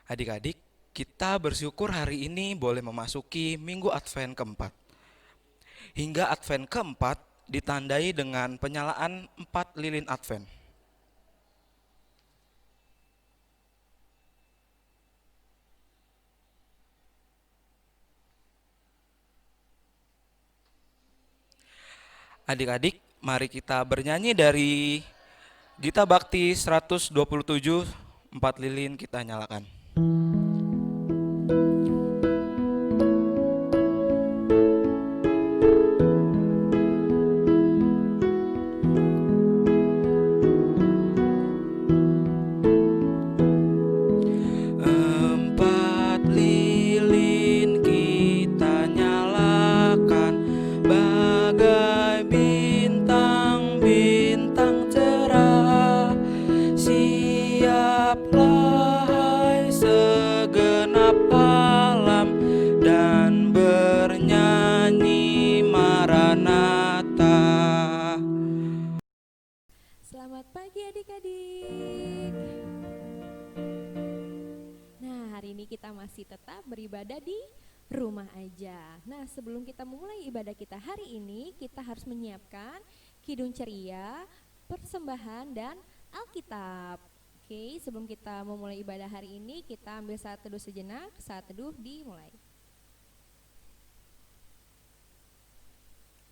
Adik-adik, kita bersyukur hari ini boleh memasuki Minggu Advent keempat. Hingga Advent keempat ditandai dengan penyalaan 4 lilin Advent. Adik-adik, mari kita bernyanyi dari Gita Bakti 127, 4 lilin kita nyalakan. Empat lilin kita nyalakan, bagai bintang-bintang cerah. Siaplah hai segenap alam, dan bernyanyi Maranatha. Selamat pagi adik-adik. Nah, hari ini kita masih tetap beribadah di rumah aja. Nah, sebelum kita memulai ibadah kita hari ini, kita harus menyiapkan kidung ceria, persembahan, dan Alkitab. Oke, sebelum kita memulai ibadah hari ini, kita ambil saat teduh sejenak. Saat teduh dimulai.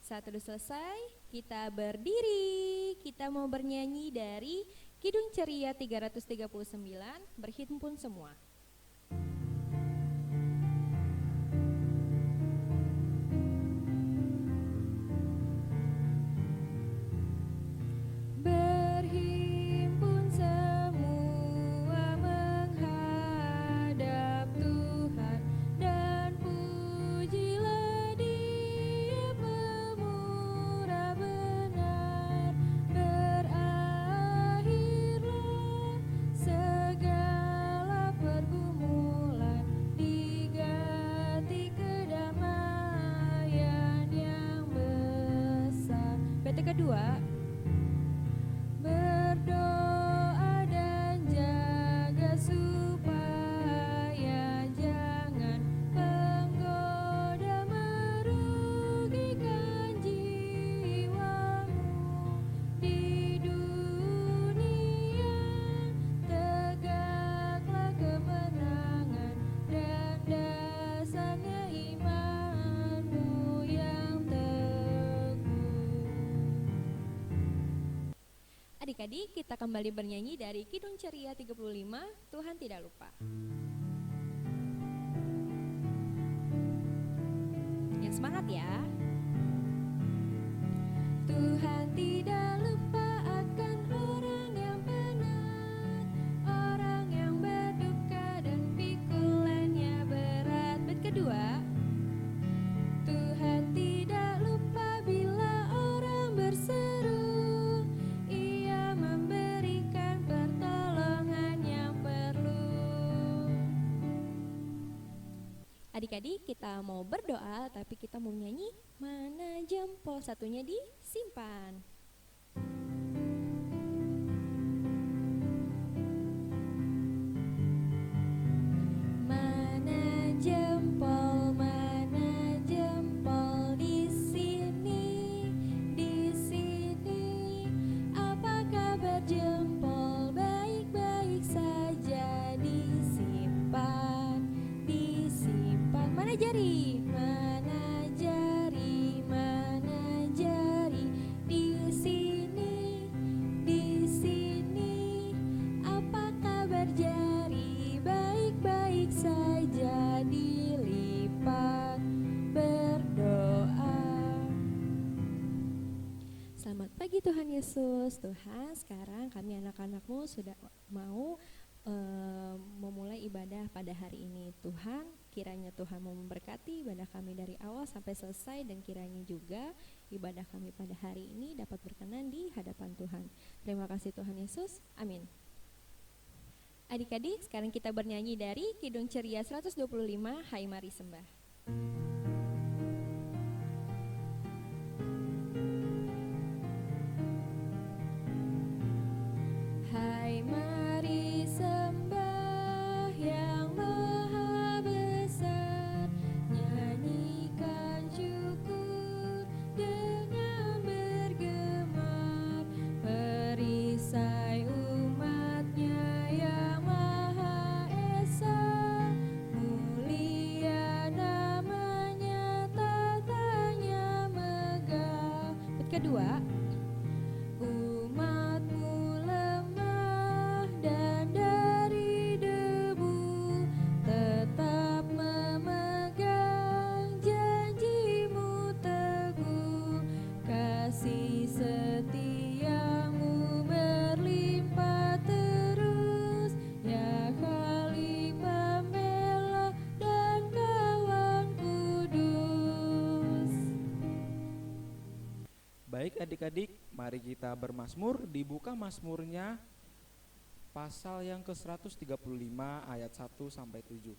Saat teduh selesai, kita berdiri. Kita mau bernyanyi dari Kidung Ceria 339, berhimpun semua. Berhimpun semua menghadap Tuhan, dan pujilah Dia pemurah benar. Berakhirlah segala pergumulan, diganti kedamaian yang besar. Bait kedua. Berdoa dan jaga supaya jangan penggoda merugikan jiwamu di dunia. Tegaklah kemenangan dan dasarnya imanmu yang teguh. Adik-adik, kita kembali bernyanyi dari Kidung Ceria 35, Tuhan Tidak Lupa. Yang semangat ya. Tuhan tidak lupa akan orang yang penat, orang yang berduka dan pikulannya berat. Bait kedua. Tuhan tidak lupa bila orang berseru, Ia memberikan pertolongan yang perlu. Adik-adik, kita mau berdoa, tapi kita mau nyanyi Mana Jempol, satunya disimpan. Mana jempol di sini, di sini. Apa kabar jempol? Baik-baik saja, disimpan, disimpan. Mana jari? Mana jari? Mana jari? Di sini, di sini. Apa kabar jari? Baik-baik saja, dilipat, berdoa. Selamat pagi Tuhan Yesus. Tuhan, sekarang kami anak-anak-Mu sudah mau memulai ibadah pada hari ini. Tuhan, kiranya Tuhan mau memberkati ibadah kami dari awal sampai selesai, dan kiranya juga ibadah kami pada hari ini dapat berkenan di hadapan Tuhan. Terima kasih Tuhan Yesus. Amin. Adik-adik, sekarang kita bernyanyi dari Kidung Ceria 125, Hai Mari Sembah. Hai mari sembah Yang Adik-adik, mari kita bermazmur. Dibuka mazmurnya pasal yang ke-135 ayat 1 sampai 7.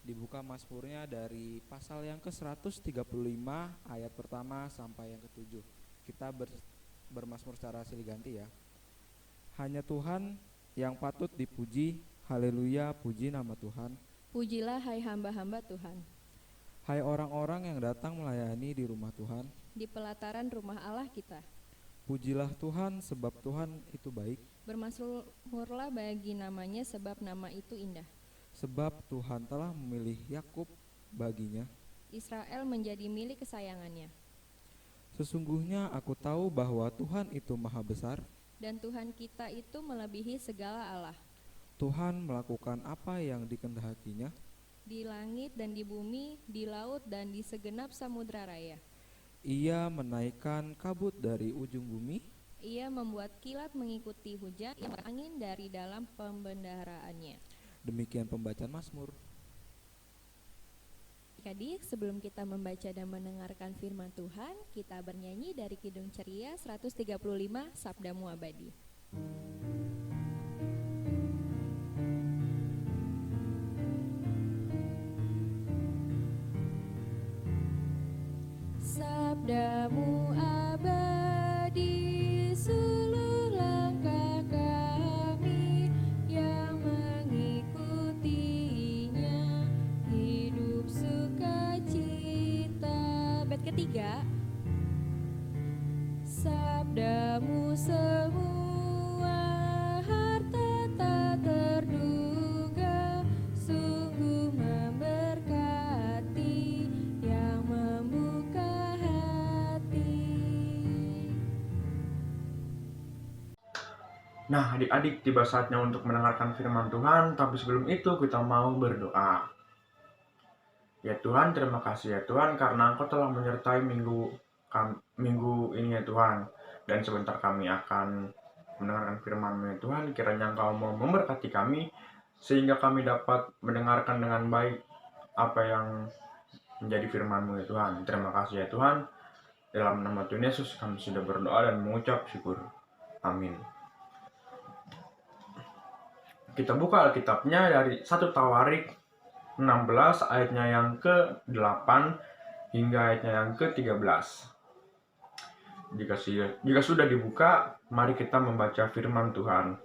Dibuka mazmurnya dari pasal yang ke-135 ayat pertama sampai yang ke-7. Kita bermazmur secara silih ganti ya. Hanya Tuhan yang patut dipuji, haleluya, puji nama Tuhan. Pujilah hai hamba-hamba Tuhan. Hai orang-orang yang datang melayani di rumah Tuhan. Di pelataran rumah Allah kita. Pujilah Tuhan sebab Tuhan itu baik. Bermazmurlah bagi namanya sebab nama itu indah. Sebab Tuhan telah memilih Yakub baginya. Israel menjadi milik kesayangannya. Sesungguhnya aku tahu bahwa Tuhan itu maha besar. Dan Tuhan kita itu melebihi segala Allah. Tuhan melakukan apa yang dikehendakinya. Di langit dan di bumi, di laut dan di segenap samudra raya. Ia menaikkan kabut dari ujung bumi. Ia membuat kilat mengikuti hujan, yang angin dari dalam pembendaharaannya. Demikian pembacaan Mazmur. Adik, sebelum kita membaca dan mendengarkan firman Tuhan, kita bernyanyi dari Kidung Ceria 135 Sabdamu Abadi. Sabdamu abadi, seluruh langkah kami yang mengikutinya, hidup sukacita. Bait ketiga. Sabdamu semua harta tak terduga, sungguh memberkati yang membuka hati. Nah, adik-adik, tiba saatnya untuk mendengarkan firman Tuhan, tapi sebelum itu kita mau berdoa. Ya Tuhan, terima kasih ya Tuhan, karena Engkau telah menyertai minggu ini ya Tuhan. Dan sebentar kami akan mendengarkan firman-Mu ya Tuhan, kiranya Engkau mau memberkati kami, sehingga kami dapat mendengarkan dengan baik apa yang menjadi firman-Mu ya Tuhan. Terima kasih ya Tuhan, dalam nama Tuhan Yesus kami sudah berdoa dan mengucap syukur. Amin. Kita buka Alkitabnya dari 1 Tawarik 16 ayatnya yang ke-8 hingga ayatnya yang ke-13. Jika sudah dibuka, mari kita membaca firman Tuhan.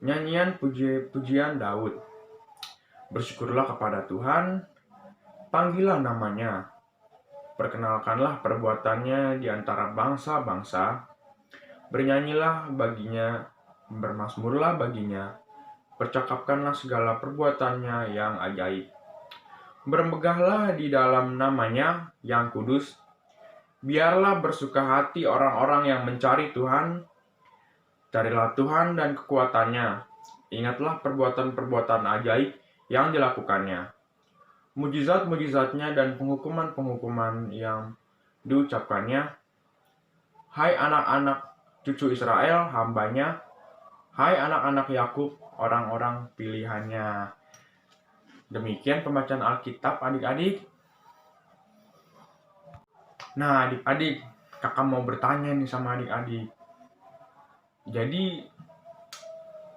Nyanyian pujian Daud. Bersyukurlah kepada Tuhan, panggillah namanya, perkenalkanlah perbuatannya di antara bangsa-bangsa, bernyanyilah baginya, bermazmurlah baginya, percakapkanlah segala perbuatannya yang ajaib. Bermegahlah di dalam namanya yang kudus. Biarlah bersuka hati orang-orang yang mencari Tuhan. Carilah Tuhan dan kekuatannya. Ingatlah perbuatan-perbuatan ajaib yang dilakukannya. Mujizat-mujizatnya dan penghukuman-penghukuman yang diucapkannya. Hai anak-anak cucu Israel, hambanya. Hai anak-anak Yakub, orang-orang pilihannya. Demikian pembacaan Alkitab adik-adik. Nah adik-adik, kakak mau bertanya nih sama adik-adik. Jadi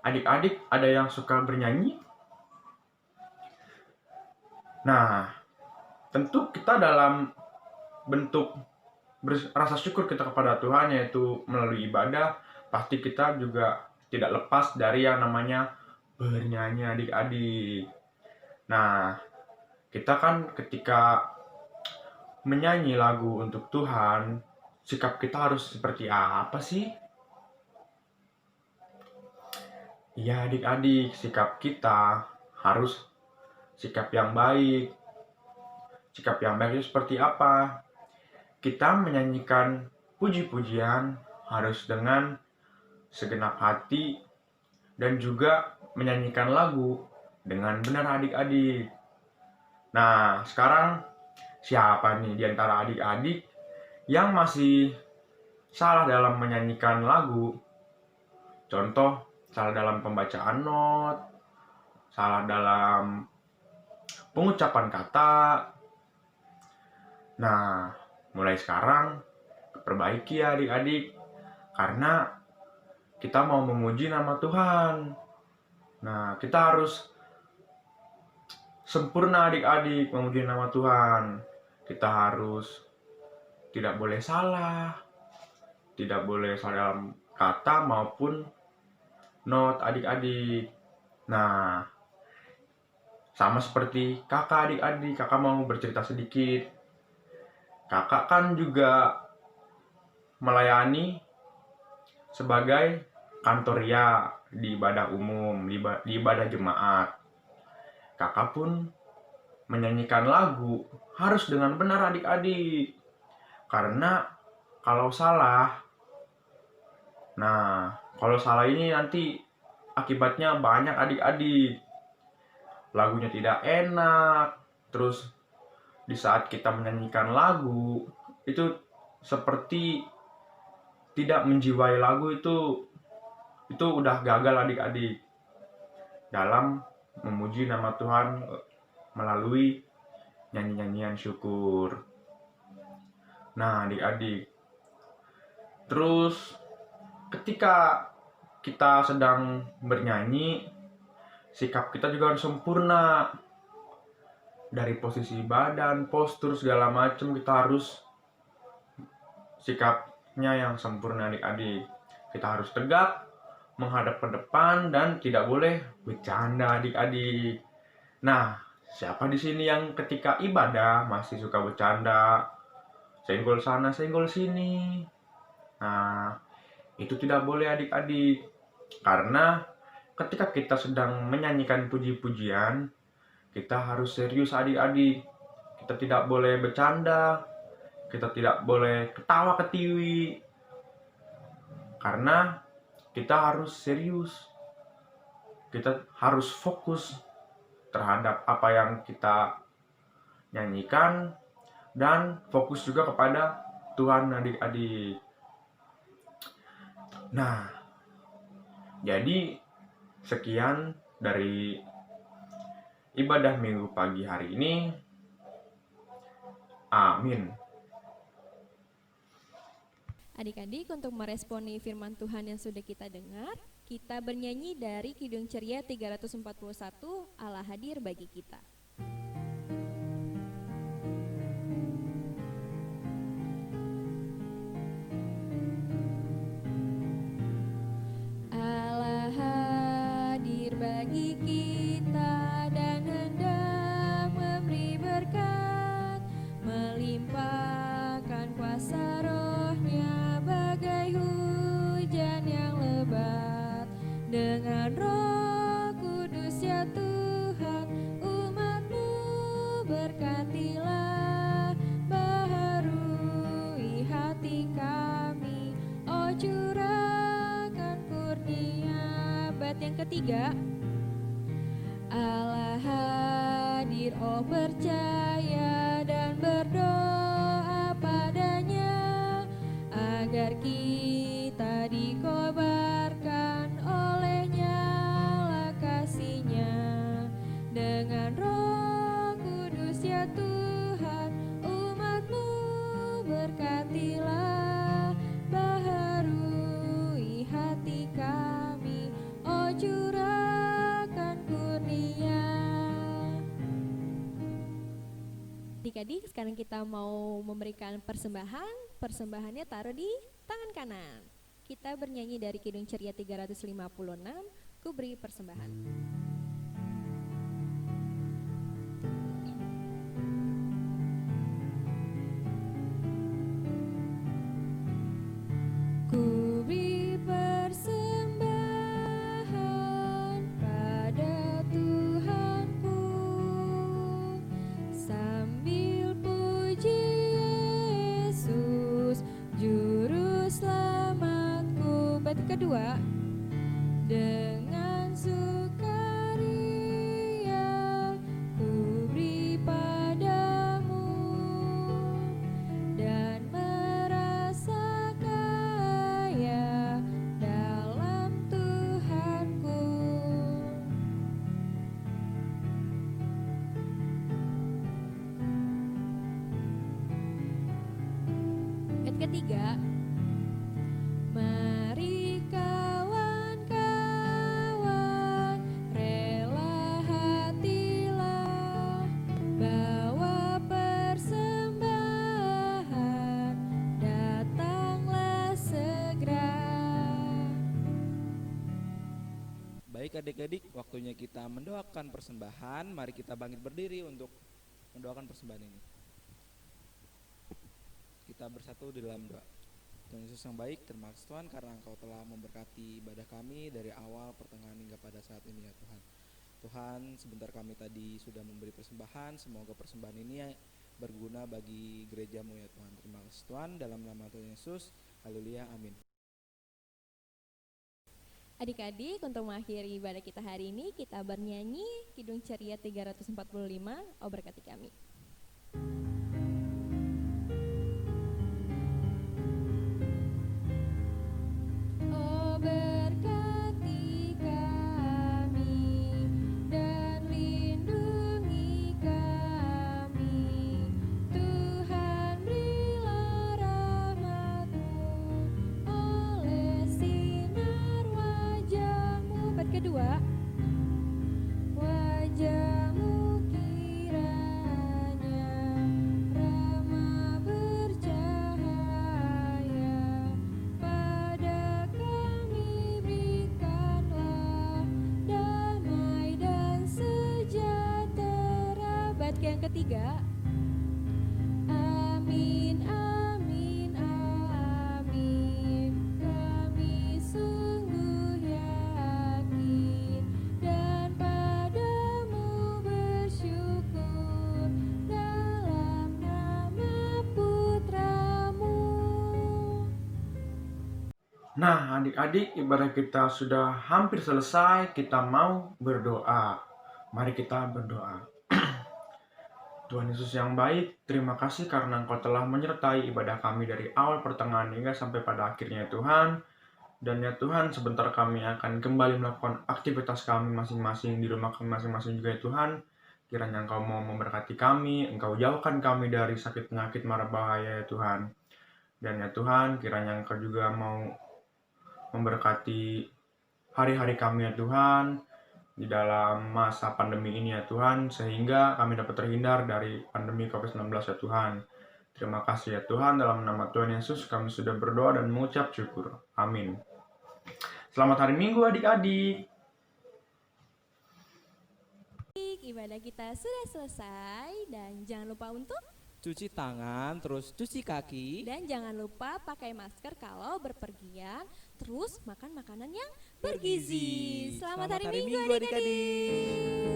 adik-adik ada yang suka bernyanyi? Nah, tentu kita dalam bentuk rasa syukur kita kepada Tuhan, yaitu melalui ibadah, pasti kita juga tidak lepas dari yang namanya bernyanyi adik-adik. Nah, kita kan ketika menyanyi lagu untuk Tuhan, sikap kita harus seperti apa sih? Ya adik-adik, sikap kita harus sikap yang baik. Sikap yang baik itu seperti apa? Kita menyanyikan puji-pujian harus dengan segenap hati dan juga menyanyikan lagu dengan benar adik-adik. Nah, sekarang siapa nih di antara adik-adik yang masih salah dalam menyanyikan lagu? Contoh, salah dalam pembacaan not, salah dalam pengucapan kata. Nah, mulai sekarang perbaiki ya adik-adik, karena kita mau memuji nama Tuhan. Nah, kita harus sempurna adik-adik memuji nama Tuhan. Kita harus tidak boleh salah, tidak boleh salah dalam kata maupun not adik-adik. Nah, sama seperti kakak adik-adik, kakak mau bercerita sedikit. Kakak kan juga melayani sebagai kantoria di ibadah umum, di ibadah jemaat. Kakak pun menyanyikan lagu harus dengan benar adik-adik. Karena kalau salah ini nanti akibatnya banyak adik-adik. Lagunya tidak enak, terus di saat kita menyanyikan lagu itu seperti tidak menjiwai lagu itu udah gagal adik-adik dalam memuji nama Tuhan melalui nyanyi-nyanyian syukur. Nah adik-adik, terus ketika kita sedang bernyanyi, sikap kita juga harus sempurna. Dari posisi badan, postur, segala macam kita harus sikapnya yang sempurna adik-adik. Kita harus tegak, menghadap ke depan, dan tidak boleh bercanda adik-adik. Nah, siapa di sini yang ketika ibadah masih suka bercanda, senggol sana, senggol sini? Nah, itu tidak boleh adik-adik. Karena ketika kita sedang menyanyikan puji-pujian, kita harus serius adik-adik. Kita tidak boleh bercanda, kita tidak boleh ketawa ketiwi. Karena kita harus serius. Kita harus fokus terhadap apa yang kita nyanyikan dan fokus juga kepada Tuhan adik-adik. Nah, jadi sekian dari ibadah minggu pagi hari ini. Amin. Adik-adik, untuk meresponi firman Tuhan yang sudah kita dengar, kita bernyanyi dari Kidung Ceria 341, Allah hadir bagi kita. Allah hadir bagi kita dan hendak memberi berkat, melimpahkan kuasa Roh-Nya bagai hujan yang lebat. Dengan Roh Kudus ya Tuhan, umat-Mu berkatilah, baharui hati kami, oh curahkan kurnia. Bait yang ketiga, Allah hadir, oh percaya dan berdoa padanya, agar kita dikobarkan oleh nyala kasih-Nya. Dengan Roh Kudus ya Tuhan, umat-Mu berkatilah, baharui hati kami, oh curahkan kurnia. Adik-adik, sekarang kita mau memberikan persembahan. Persembahannya taruh di tangan kanan. Kita bernyanyi dari Kidung Ceria 356, Ku beri persembahan. Ku beri persembahan pada Tuhanku, sambil puji Yesus Juru Selamatku. Bait kedua, dengan sukaria ku beri padamu, dan merasa kaya dalam Tuhanku. Ayat ketiga, Baik adik-adik, waktunya kita mendoakan persembahan. Mari kita bangkit berdiri untuk mendoakan persembahan ini. Kita bersatu di dalam doa. Tuhan Yesus yang baik, terima kasih Tuhan karena Engkau telah memberkati ibadah kami dari awal, pertengahan hingga pada saat ini ya Tuhan. Tuhan, sebentar kami tadi sudah memberi persembahan, semoga persembahan ini berguna bagi gerejamu ya Tuhan. Terima kasih Tuhan, dalam nama Tuhan Yesus, haleluya, amin. Adik-adik, untuk mengakhiri ibadah kita hari ini, kita bernyanyi Kidung Ceria 345, Oh berkati kami. Oh berkati kami dan lindungi kami, Tuhan berilah rahmat-Mu oleh sinar wajah-Mu. Bat kedua, wajah-Mu kiranya ramah bercahaya, pada kami berikanlah damai dan sejahtera. Bat yang ketiga, amin, amin, amin. Kami sungguh yakin dan padamu bersyukur dalam nama Putra-Mu. Nah, adik-adik, ibadah kita sudah hampir selesai. Kita mau berdoa. Mari kita berdoa. Tuhan Yesus yang baik, terima kasih karena Engkau telah menyertai ibadah kami dari awal, pertengahan, hingga sampai pada akhirnya Tuhan. Dan ya Tuhan, sebentar kami akan kembali melakukan aktivitas kami masing-masing di rumah kami masing-masing juga ya Tuhan. Kiranya Engkau mau memberkati kami, Engkau jauhkan kami dari sakit penyakit mara bahaya ya Tuhan. Dan ya Tuhan, kiranya Engkau juga mau memberkati hari-hari kami ya Tuhan, di dalam masa pandemi ini ya Tuhan, sehingga kami dapat terhindar dari pandemi COVID-19 ya Tuhan. Terima kasih ya Tuhan, dalam nama Tuhan Yesus kami sudah berdoa dan mengucap syukur. Amin. Selamat hari Minggu adik-adik. Ibadah kita sudah selesai dan jangan lupa untuk Cuci tangan, terus cuci kaki. dan jangan lupa pakai masker kalau berpergian, terus makan makanan yang bergizi. Selamat hari Minggu adik-adik.